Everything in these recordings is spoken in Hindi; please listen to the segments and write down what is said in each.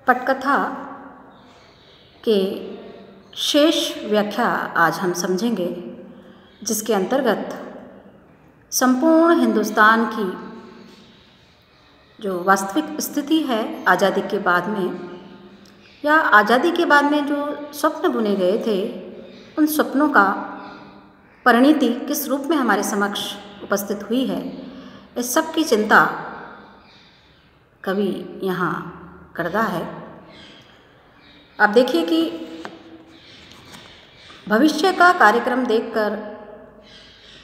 पटकथा के शेष व्याख्या आज हम समझेंगे, जिसके अंतर्गत संपूर्ण हिंदुस्तान की जो वास्तविक स्थिति है आज़ादी के बाद में, या आज़ादी के बाद में जो स्वप्न बुने गए थे, उन स्वप्नों का परिणति किस रूप में हमारे समक्ष उपस्थित हुई है, इस सब की चिंता कवि यहाँ करता है। आप देखिए कि भविष्य का कार्यक्रम देखकर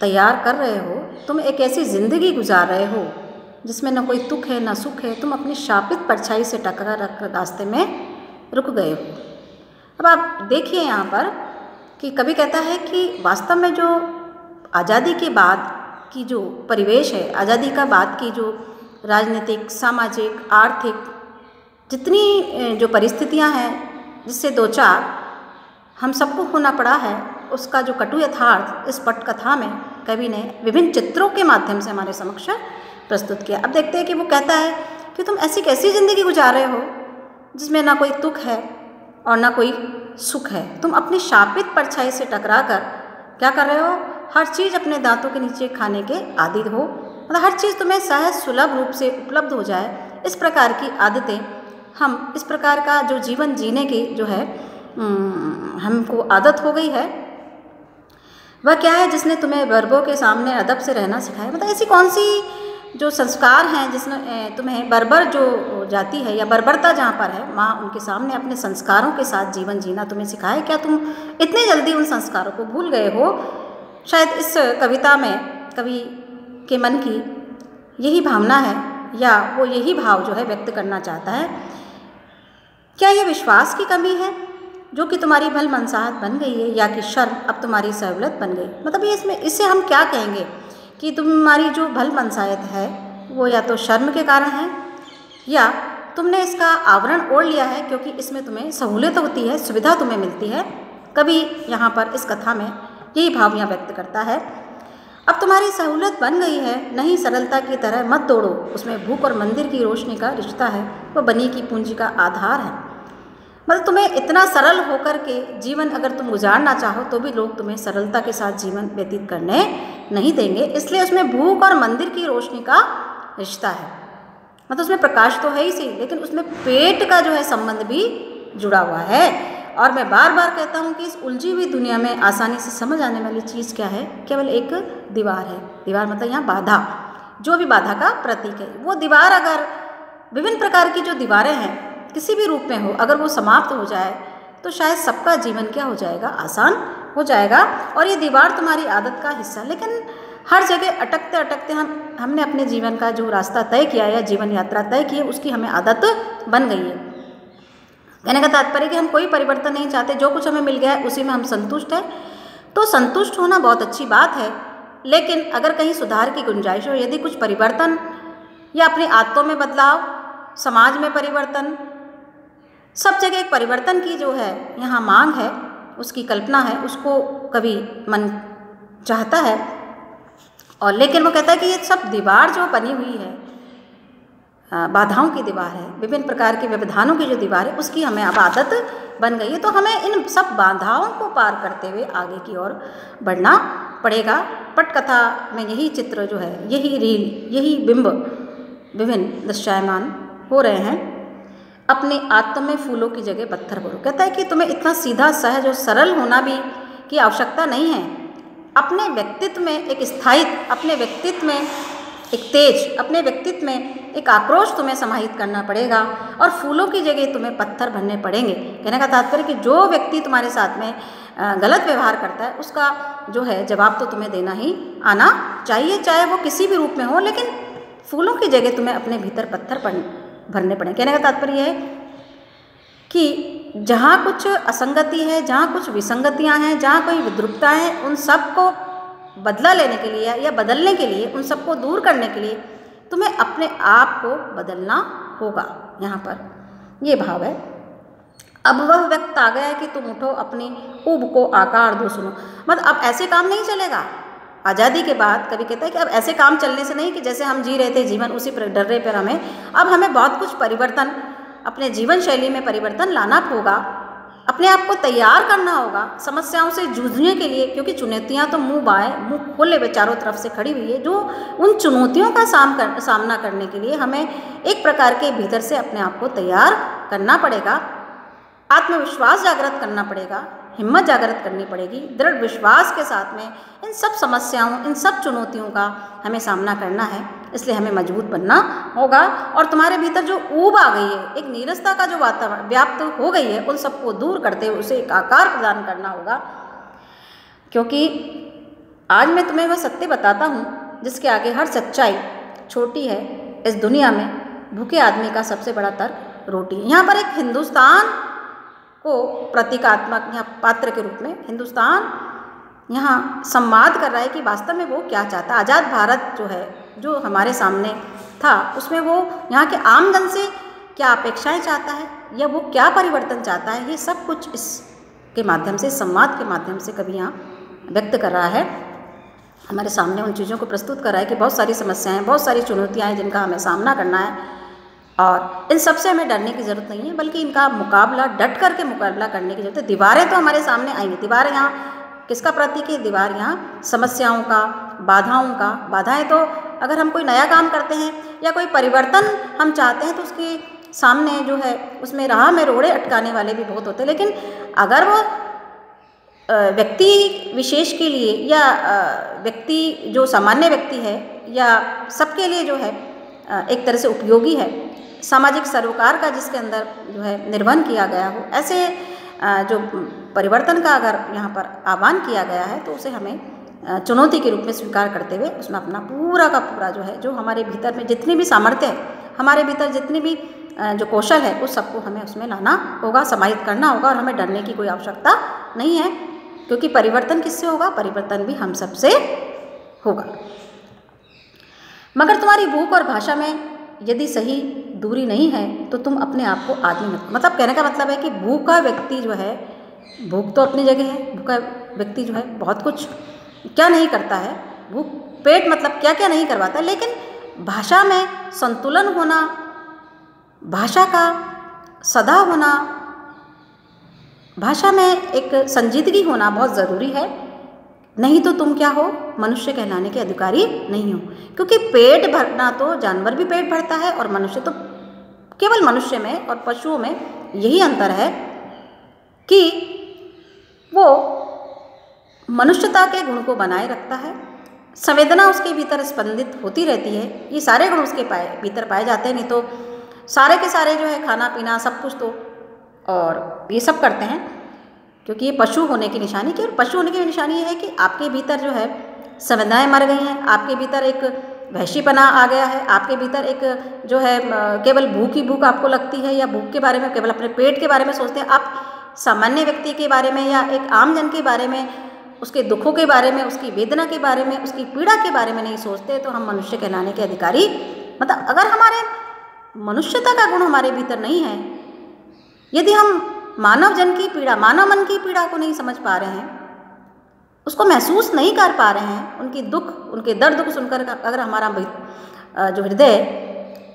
तैयार कर रहे हो, तुम एक ऐसी ज़िंदगी गुजार रहे हो जिसमें न कोई दुख है न सुख है, तुम अपनी शापित परछाई से टकरा रख रास्ते में रुक गए हो। अब आप देखिए यहाँ पर कि कवि कहता है कि वास्तव में जो आज़ादी के बाद की जो परिवेश है, आज़ादी का बाद की जो राजनीतिक, सामाजिक, आर्थिक जितनी जो परिस्थितियाँ हैं, जिससे दो चार हम सबको होना पड़ा है, उसका जो कटु यथार्थ इस पटकथा में कवि ने विभिन्न चित्रों के माध्यम से हमारे समक्ष प्रस्तुत किया। अब देखते हैं कि वो कहता है कि तुम ऐसी कैसी ज़िंदगी गुजार रहे हो जिसमें ना कोई दुख है और ना कोई सुख है। तुम अपनी शापित परछाई से टकरा कर क्या कर रहे हो, हर चीज़ अपने दांतों के नीचे खाने के आदी हो, मतलब हर चीज़ तुम्हें सहज सुलभ रूप से उपलब्ध हो जाए। इस प्रकार की आदतें, हम इस प्रकार का जो जीवन जीने की जो है हमको आदत हो गई है, वह क्या है जिसने तुम्हें बर्बों के सामने अदब से रहना सिखाया। मतलब ऐसी कौन सी जो संस्कार हैं जिसने तुम्हें बर्बर जो जाति है या बर्बरता जहाँ पर है, माँ उनके सामने अपने संस्कारों के साथ जीवन जीना तुम्हें सिखाए। क्या तुम इतने जल्दी उन संस्कारों को भूल गए हो? शायद इस कविता में कवि के मन की यही भावना है, या वो यही भाव जो है व्यक्त करना चाहता है। क्या ये विश्वास की कमी है जो कि तुम्हारी भल मनसाहत बन गई है, या कि शर्म अब तुम्हारी सहूलत बन गई? मतलब ये इससे हम क्या कहेंगे कि तुम्हारी जो भल मनसाहत है वो या तो शर्म के कारण है, या तुमने इसका आवरण ओढ़ लिया है क्योंकि इसमें तुम्हें सहूलियत होती है, सुविधा तुम्हें मिलती है। कभी यहाँ पर इस कथा में यही भाव यहाँ व्यक्त करता है। अब तुम्हारी सहूलत बन गई है, नहीं सरलता की तरह मत दौड़ो, उसमें भूख और मंदिर की रोशनी का रिश्ता है, वह बनी की पूंजी का आधार है। मतलब तुम्हें इतना सरल होकर के जीवन अगर तुम गुजारना चाहो तो भी लोग तुम्हें सरलता के साथ जीवन व्यतीत करने नहीं देंगे, इसलिए उसमें भूख और मंदिर की रोशनी का रिश्ता है। मतलब उसमें प्रकाश तो है ही सही, लेकिन उसमें पेट का जो है संबंध भी जुड़ा हुआ है। और मैं बार बार कहता हूँ कि इस उलझी हुई दुनिया में आसानी से समझ आने वाली चीज़ क्या है? केवल एक दीवार है। दीवार मतलब यहाँ बाधा, जो भी बाधा का प्रतीक है। वो दीवार अगर विभिन्न प्रकार की जो दीवारें हैं किसी भी रूप में हो, अगर वो समाप्त हो जाए तो शायद सबका जीवन क्या हो जाएगा, आसान हो जाएगा। और ये दीवार तुम्हारी आदत का हिस्सा, लेकिन हर जगह अटकते अटकते हमने अपने जीवन का जो रास्ता तय किया या जीवन यात्रा तय की है उसकी हमें आदत बन गई है। कहने का तात्पर्य कि हम कोई परिवर्तन नहीं चाहते, जो कुछ हमें मिल गया है उसी में हम संतुष्ट हैं। तो संतुष्ट होना बहुत अच्छी बात है, लेकिन अगर कहीं सुधार की गुंजाइश हो, यदि कुछ परिवर्तन या अपनी आदतों में बदलाव, समाज में परिवर्तन, सब जगह एक परिवर्तन की जो है यहाँ मांग है, उसकी कल्पना है, उसको कवि मन चाहता है। और लेकिन वो कहता है कि ये सब दीवार जो बनी हुई है, बाधाओं की दीवार है, विभिन्न प्रकार के व्यवधानों की जो दीवार है, उसकी हमें अब आदत बन गई है। तो हमें इन सब बाधाओं को पार करते हुए आगे की ओर बढ़ना पड़ेगा। पटकथा में यही चित्र जो है, यही रील, यही बिंब विभिन्न दृश्यमान हो रहे हैं। अपने आत्म में फूलों की जगह पत्थर भरो। कहता है कि तुम्हें इतना सीधा, सहज और सरल होना भी की आवश्यकता नहीं है। अपने व्यक्तित्व में एक स्थायित्व, अपने व्यक्तित्व में एक तेज, अपने व्यक्तित्व में एक आक्रोश तुम्हें समाहित करना पड़ेगा, और फूलों की जगह तुम्हें पत्थर भरने पड़ेंगे। कहने का तात्पर्य कि जो व्यक्ति तुम्हारे साथ में गलत व्यवहार करता है उसका जो है जवाब तो तुम्हें देना ही आना चाहिए, चाहे वो किसी भी रूप में हो, लेकिन फूलों की जगह तुम्हें अपने भीतर पत्थर भरने पड़े। कहने का तात्पर्य है कि जहाँ कुछ असंगति है, जहाँ कुछ विसंगतियाँ हैं, जहाँ कोई विद्रुपता है, उन सब को बदला लेने के लिए या बदलने के लिए, उन सबको दूर करने के लिए तुम्हें अपने आप को बदलना होगा। यहाँ पर ये भाव है। अब वह वक्त आ गया है कि तुम उठो, अपनी ऊब को आकार दो, सुनो। मतलब अब ऐसे काम नहीं चलेगा। आज़ादी के बाद कभी कहता है कि अब ऐसे काम चलने से नहीं कि जैसे हम जी रहे थे जीवन उसी पर डर रहे पर अब हमें बहुत कुछ परिवर्तन अपने जीवन शैली में परिवर्तन लाना होगा, अपने आप को तैयार करना होगा समस्याओं से जूझने के लिए, क्योंकि चुनौतियां तो मुंह खोले हुए चारों तरफ से खड़ी हुई है। जो उन चुनौतियों का सामना करने के लिए हमें एक प्रकार के भीतर से अपने आप को तैयार करना पड़ेगा, आत्मविश्वास जागृत करना पड़ेगा, हिम्मत जागृत करनी पड़ेगी। दृढ़ विश्वास के साथ में इन सब समस्याओं, इन सब चुनौतियों का हमें सामना करना है, इसलिए हमें मजबूत बनना होगा। और तुम्हारे भीतर जो ऊब आ गई है, एक नीरसता का जो वातावरण व्याप्त हो गई है, उन सबको दूर करते हुए उसे एक आकार प्रदान करना होगा। क्योंकि आज मैं तुम्हें वह सत्य बताता हूँ जिसके आगे हर सच्चाई छोटी है। इस दुनिया में भूखे आदमी का सबसे बड़ा तर्क रोटी। यहाँ पर एक हिंदुस्तान को प्रतीकात्मक यहाँ पात्र के रूप में हिंदुस्तान यहाँ संवाद कर रहा है कि वास्तव में वो क्या चाहता है। आज़ाद भारत जो है, जो हमारे सामने था, उसमें वो यहाँ के आम जन से क्या अपेक्षाएं चाहता है या वो क्या परिवर्तन चाहता है, ये सब कुछ इसके माध्यम से, संवाद के माध्यम से कभी यहाँ व्यक्त कर रहा है, हमारे सामने उन चीज़ों को प्रस्तुत कर रहा है कि बहुत सारी समस्याएं, बहुत सारी चुनौतियाँ हैं जिनका हमें सामना करना है। और इन सबसे हमें डरने की ज़रूरत नहीं है, बल्कि इनका मुकाबला डट करके मुकाबला करने की ज़रूरत है। दीवारें तो हमारे सामने आएंगी। दीवार यहाँ किसका प्रतीक है? दीवार यहाँ समस्याओं का, बाधाओं का। बाधाएं तो अगर हम कोई नया काम करते हैं या कोई परिवर्तन हम चाहते हैं तो उसके सामने जो है उसमें राह में रोड़े अटकाने वाले भी बहुत होते हैं। लेकिन अगर वो व्यक्ति विशेष के लिए या व्यक्ति जो सामान्य व्यक्ति है या सबके लिए जो है एक तरह से उपयोगी है, सामाजिक सरोकार का जिसके अंदर जो है निर्वहन किया गया हो, ऐसे जो परिवर्तन का अगर यहाँ पर आह्वान किया गया है तो उसे हमें चुनौती के रूप में स्वीकार करते हुए उसमें अपना पूरा का पूरा जो है, जो हमारे भीतर में जितनी भी सामर्थ्य है, हमारे भीतर जितनी भी जो कौशल है, उस सबको हमें उसमें लाना होगा, समाहित करना होगा। और हमें डरने की कोई आवश्यकता नहीं है, क्योंकि परिवर्तन किससे होगा? परिवर्तन भी हम सबसे होगा। मगर तुम्हारी भूख और भाषा में यदि सही दूरी नहीं है तो तुम अपने आप को आदमी मत, मतलब कहने का मतलब है कि भूखा व्यक्ति जो है, भूख तो अपनी जगह है, भूखा व्यक्ति जो है बहुत कुछ क्या नहीं करता है, भूख पेट मतलब क्या क्या नहीं करवाता, लेकिन भाषा में संतुलन होना, भाषा का सदा होना, भाषा में एक संजीदगी होना बहुत ज़रूरी है। नहीं तो तुम क्या हो? मनुष्य कहलाने के अधिकारी नहीं हो। क्योंकि पेट भरना तो जानवर भी पेट भरता है और मनुष्य तो, केवल मनुष्य में और पशुओं में यही अंतर है कि वो मनुष्यता के गुण को बनाए रखता है, संवेदना उसके भीतर स्पंदित होती रहती है, ये सारे गुण उसके भीतर पाए जाते हैं। नहीं तो सारे के सारे जो है खाना पीना सब कुछ तो और ये सब करते हैं, क्योंकि ये पशु होने की निशानी की, और पशु होने की निशानी ये है कि आपके भीतर जो है संवेदनाएं मर गई हैं, आपके भीतर एक वहशीपना आ गया है, आपके भीतर एक जो है केवल भूख ही भूख आपको लगती है, या भूख के बारे में केवल अपने पेट के बारे में सोचते हैं। आप सामान्य व्यक्ति के बारे में या एक आम जन के बारे में, उसके दुखों के बारे में, उसकी वेदना के बारे में, उसकी पीड़ा के बारे में नहीं सोचते, तो हम मनुष्य कहलाने के अधिकारी, मतलब अगर हमारे मनुष्यता का गुण हमारे भीतर नहीं है, यदि हम मानव जन की पीड़ा, मानव मन की पीड़ा को नहीं समझ पा रहे हैं, उसको महसूस नहीं कर पा रहे हैं, उनकी दुख, उनके दर्द को सुनकर अगर हमारा जो हृदय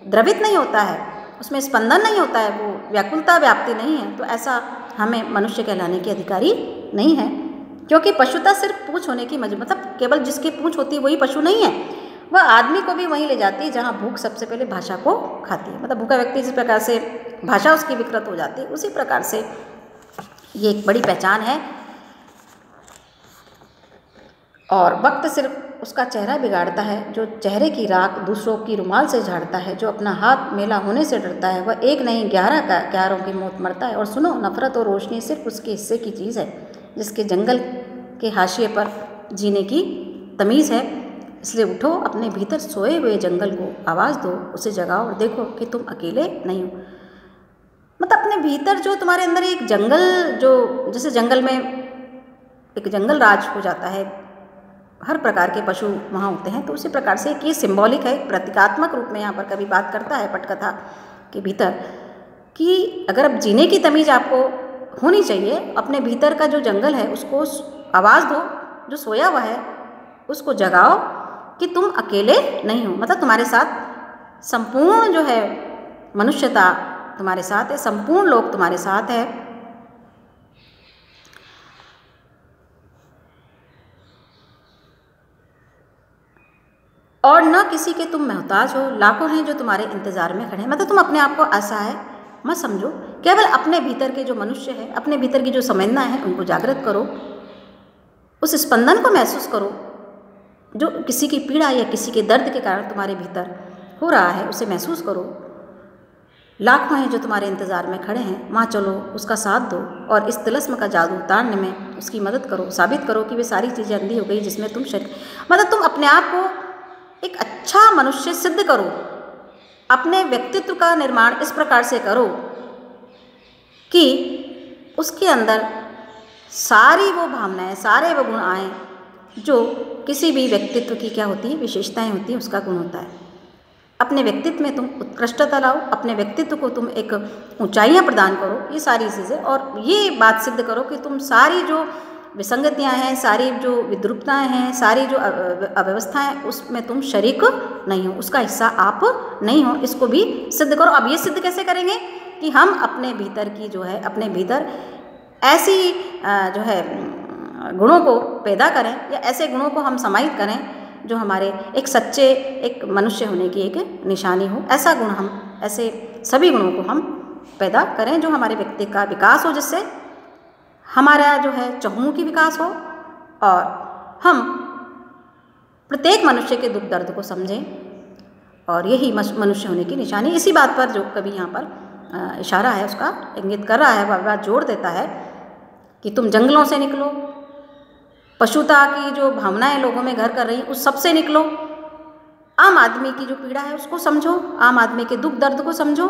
द्रवित नहीं होता है, उसमें स्पंदन नहीं होता है, वो व्याकुलता व्याप्ति नहीं है, तो ऐसा हमें मनुष्य कहलाने के अधिकारी नहीं है। क्योंकि पशुता सिर्फ पूंछ होने की मतलब केवल जिसकी पूंछ होती है वही पशु नहीं है, वह आदमी को भी वहीं ले जाती है जहाँ भूख सबसे पहले भाषा को खाती है। मतलब भूखा व्यक्ति जिस प्रकार से भाषा उसकी विकृत हो जाती है, उसी प्रकार से ये एक बड़ी पहचान है। और वक्त सिर्फ उसका चेहरा बिगाड़ता है जो चेहरे की राख दूसरों की रुमाल से झाड़ता है, जो अपना हाथ मेला होने से डरता है, वह एक नहीं 11 क्यारों की मौत मरता है। और सुनो, नफरत और रोशनी सिर्फ उसके हिस्से की चीज़ है जिसके जंगल के हाशिए पर जीने की तमीज़ है। इसलिए उठो, अपने भीतर सोए हुए जंगल को आवाज़ दो, उसे जगाओ और देखो कि तुम अकेले नहीं हो। मतलब अपने भीतर जो तुम्हारे अंदर एक जंगल, जो जैसे जंगल में एक जंगल राज हो जाता है, हर प्रकार के पशु वहाँ होते हैं, तो उसी प्रकार से एक ये सिंबॉलिक है, प्रतीकात्मक रूप में यहाँ पर कभी बात करता है पटकथा के भीतर कि अगर अब जीने की तमीज़ आपको होनी चाहिए, अपने भीतर का जो जंगल है उसको आवाज़ दो, जो सोया हुआ है उसको जगाओ कि तुम अकेले नहीं हो। मतलब तुम्हारे साथ संपूर्ण जो है मनुष्यता, तुम्हारे साथ है, संपूर्ण लोक तुम्हारे साथ है। और न किसी के तुम मोहताज हो, लाखों हैं जो तुम्हारे इंतज़ार में खड़े हैं। मतलब तुम अपने आप को असहाय मत समझो, केवल अपने भीतर के जो मनुष्य है, अपने भीतर की जो संवेदना है उनको जागृत करो, उस स्पंदन को महसूस करो जो किसी की पीड़ा या किसी के दर्द के कारण तुम्हारे भीतर हो रहा है, उसे महसूस करो। लाखों हैं जो तुम्हारे इंतज़ार में खड़े हैं, वहाँ चलो, उसका साथ दो और इस तिलस्म का जादू उतारने में उसकी मदद करो। साबित करो कि वे सारी चीज़ें अंधी हो गई जिसमें तुम मतलब तुम अपने आप को एक अच्छा मनुष्य सिद्ध करो। अपने व्यक्तित्व का निर्माण इस प्रकार से करो कि उसके अंदर सारी वो भावनाएं, सारे वो गुण आए जो किसी भी व्यक्तित्व की क्या होती है, विशेषताएं होती हैं, उसका गुण होता है। अपने व्यक्तित्व में तुम उत्कृष्टता लाओ, अपने व्यक्तित्व को तुम एक ऊंचाइयां प्रदान करो, ये सारी चीज़ें, और ये बात सिद्ध करो कि तुम सारी जो विसंगतियां हैं, सारी जो विद्रुपताएं हैं, सारी जो अव्यवस्थाएं, उसमें तुम शरीक नहीं हो, उसका हिस्सा आप नहीं हो। इसको भी सिद्ध करो। अब ये सिद्ध कैसे करेंगे कि हम अपने भीतर की जो है, अपने भीतर ऐसी जो है गुणों को पैदा करें या ऐसे गुणों को हम समाहित करें जो हमारे एक सच्चे एक मनुष्य होने की एक निशानी हो। ऐसा गुण हम, ऐसे सभी गुणों को हम पैदा करें जो हमारे व्यक्ति का विकास हो, जिससे हमारा जो है चहुमुखी विकास हो और हम प्रत्येक मनुष्य के दुख दर्द को समझें, और यही मनुष्य होने की निशानी। इसी बात पर जो कभी यहाँ पर इशारा है, उसका इंगित कर रहा है, वह बात जोड़ देता है कि तुम जंगलों से निकलो, पशुता की जो भावनाएं लोगों में घर कर रही उस सब से निकलो, आम आदमी की जो पीड़ा है उसको समझो, आम आदमी के दुख दर्द को समझो,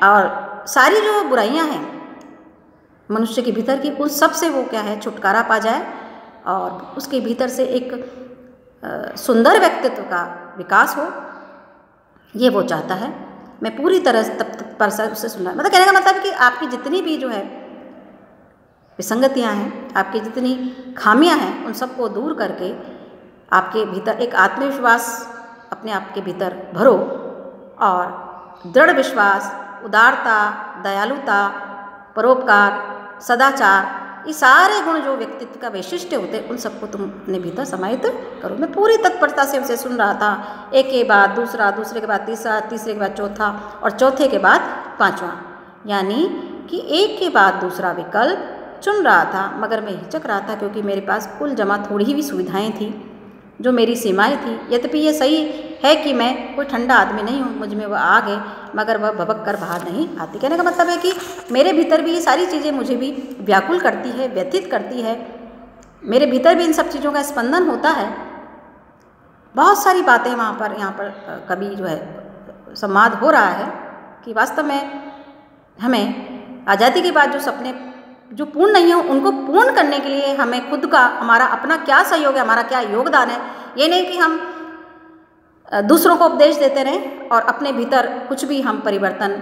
और सारी जो बुराइयां हैं मनुष्य के भीतर की, उन सब से वो क्या है, छुटकारा पा जाए और उसके भीतर से एक सुंदर व्यक्तित्व का विकास हो। ये वो चाहता है। मैं पूरी तरह तब तक पर उससे सुनना, मतलब कहने का मतलब है कि आपकी जितनी भी जो है विसंगतियां हैं, आपकी जितनी खामियां हैं, उन सबको दूर करके आपके भीतर एक आत्मविश्वास अपने आप के भीतर भरो, और दृढ़ विश्वास, उदारता, दयालुता, परोपकार, सदाचार, ये सारे गुण जो व्यक्तित्व का वैशिष्ट्य होते हैं, उन सबको तुम अपने भीतर समाहित करो। मैं पूरी तत्परता से उसे सुन रहा था, एक के बाद दूसरा, दूसरे के बाद तीसरा, तीसरे के बाद चौथा और चौथे के बाद पांचवा, यानी कि एक के बाद दूसरा विकल्प चुन रहा था, मगर मैं हिचक रहा था क्योंकि मेरे पास कुल जमा थोड़ी ही भी सुविधाएं थी जो मेरी सीमाएं थी। यद्यपि ये सही है कि मैं कोई ठंडा आदमी नहीं हूँ, मुझ में वह आग है, मगर वह भबक कर बाहर नहीं आती। कहने का मतलब है कि मेरे भीतर भी ये सारी चीज़ें मुझे भी व्याकुल करती है, व्यथित करती है, मेरे भीतर भी इन सब चीज़ों का स्पंदन होता है। बहुत सारी बातें यहाँ पर कभी जो है संवाद हो रहा है कि वास्तव में हमें आज़ादी के बाद जो सपने जो पूर्ण नहीं हो, उनको पूर्ण करने के लिए हमें खुद का, हमारा अपना क्या सहयोग है, हमारा क्या योगदान है। ये नहीं कि हम दूसरों को उपदेश देते रहें और अपने भीतर कुछ भी हम परिवर्तन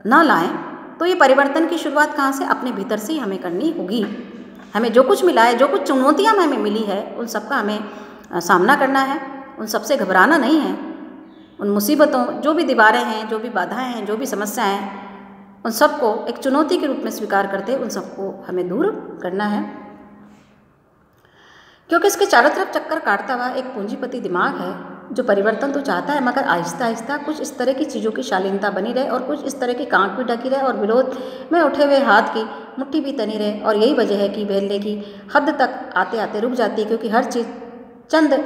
न लाएं। तो ये परिवर्तन की शुरुआत कहाँ से? अपने भीतर से ही हमें करनी होगी। हमें जो कुछ मिला है, जो कुछ चुनौतियाँ हमें मिली है, उन सब का हमें सामना करना है, उन सब से घबराना नहीं है। उन मुसीबतों, जो भी दीवारें हैं, जो भी बाधाएं हैं, जो भी समस्याएं हैं, उन सबको एक चुनौती के रूप में स्वीकार करते उन सबको हमें दूर करना है, क्योंकि इसके चारों तरफ चक्कर काटता हुआ एक पूंजीपति दिमाग है जो परिवर्तन तो चाहता है, मगर आहिस्ता आहिस्ता कुछ इस तरह की चीज़ों की शालीनता बनी रहे और कुछ इस तरह की कांट भी ढकी रहे और विरोध में उठे हुए हाथ की मुट्ठी भी तनी रहे। और यही वजह है कि बहलने की हद तक आते आते रुक जाती है, क्योंकि हर चीज़ चंद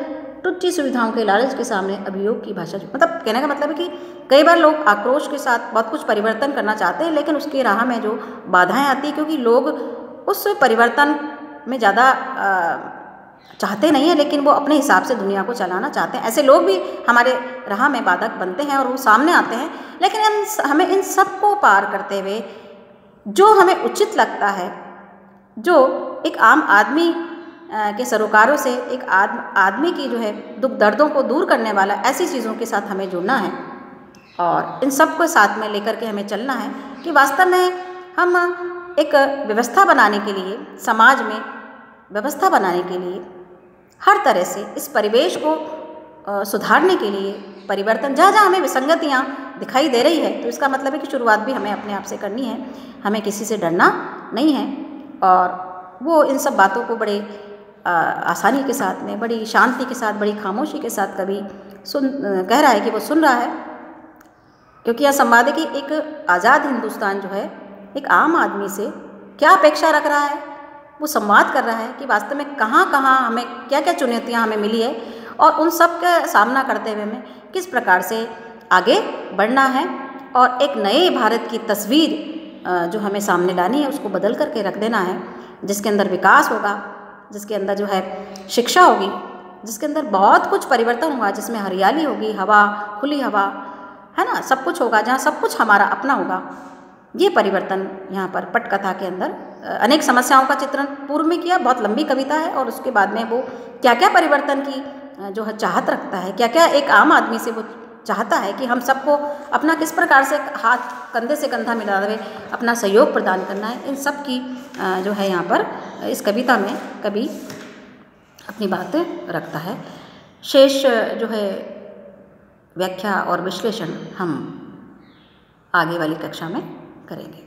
टुच्ची सुविधाओं के लालच के सामने अभियोग की भाषा। मतलब कहने का मतलब है कि कई बार लोग आक्रोश के साथ बहुत कुछ परिवर्तन करना चाहते हैं, लेकिन उसकी राह में जो बाधाएं आती है, क्योंकि लोग उस परिवर्तन में ज़्यादा चाहते नहीं हैं, लेकिन वो अपने हिसाब से दुनिया को चलाना चाहते हैं। ऐसे लोग भी हमारे राह में बाधक बनते हैं और वो सामने आते हैं, लेकिन हमें इन सब को पार करते हुए जो हमें उचित लगता है, जो एक आम आदमी के सरोकारों से एक आदमी की जो है दुख दर्दों को दूर करने वाला, ऐसी चीज़ों के साथ हमें जुड़ना है और इन सब को साथ में लेकर के हमें चलना है कि वास्तव में हम एक व्यवस्था बनाने के लिए, समाज में व्यवस्था बनाने के लिए, हर तरह से इस परिवेश को सुधारने के लिए परिवर्तन, जहाँ जहाँ हमें विसंगतियाँ दिखाई दे रही है, तो इसका मतलब है कि शुरुआत भी हमें अपने आप से करनी है। हमें किसी से डरना नहीं है, और वो इन सब बातों को बड़े आसानी के साथ में, बड़ी शांति के साथ, बड़ी खामोशी के साथ कवि कह रहा है कि वो सुन रहा है, क्योंकि यह संवाद है कि एक आज़ाद हिंदुस्तान जो है एक आम आदमी से क्या अपेक्षा रख रहा है। वो संवाद कर रहा है कि वास्तव में कहाँ कहाँ हमें क्या क्या चुनौतियाँ हमें मिली है, और उन सब का सामना करते हुए हमें किस प्रकार से आगे बढ़ना है, और एक नए भारत की तस्वीर जो हमें सामने लानी है उसको बदल करके रख देना है, जिसके अंदर विकास होगा, जिसके अंदर जो है शिक्षा होगी, जिसके अंदर बहुत कुछ परिवर्तन होगा, जिसमें हरियाली होगी, हवा, खुली हवा, है ना, सब कुछ होगा, जहाँ सब कुछ हमारा अपना होगा। ये परिवर्तन यहाँ पर पटकथा के अंदर अनेक समस्याओं का चित्रण पूर्व में किया, बहुत लंबी कविता है, और उसके बाद में वो क्या क्या परिवर्तन की जो है चाहत रखता है, क्या क्या एक आम आदमी से वो चाहता है कि हम सबको अपना किस प्रकार से हाथ कंधे से कंधा मिलावे अपना सहयोग प्रदान करना है। इन सब की जो है यहाँ पर इस कविता में कवि अपनी बातें रखता है। शेष जो है व्याख्या और विश्लेषण हम आगे वाली कक्षा में करेंगे।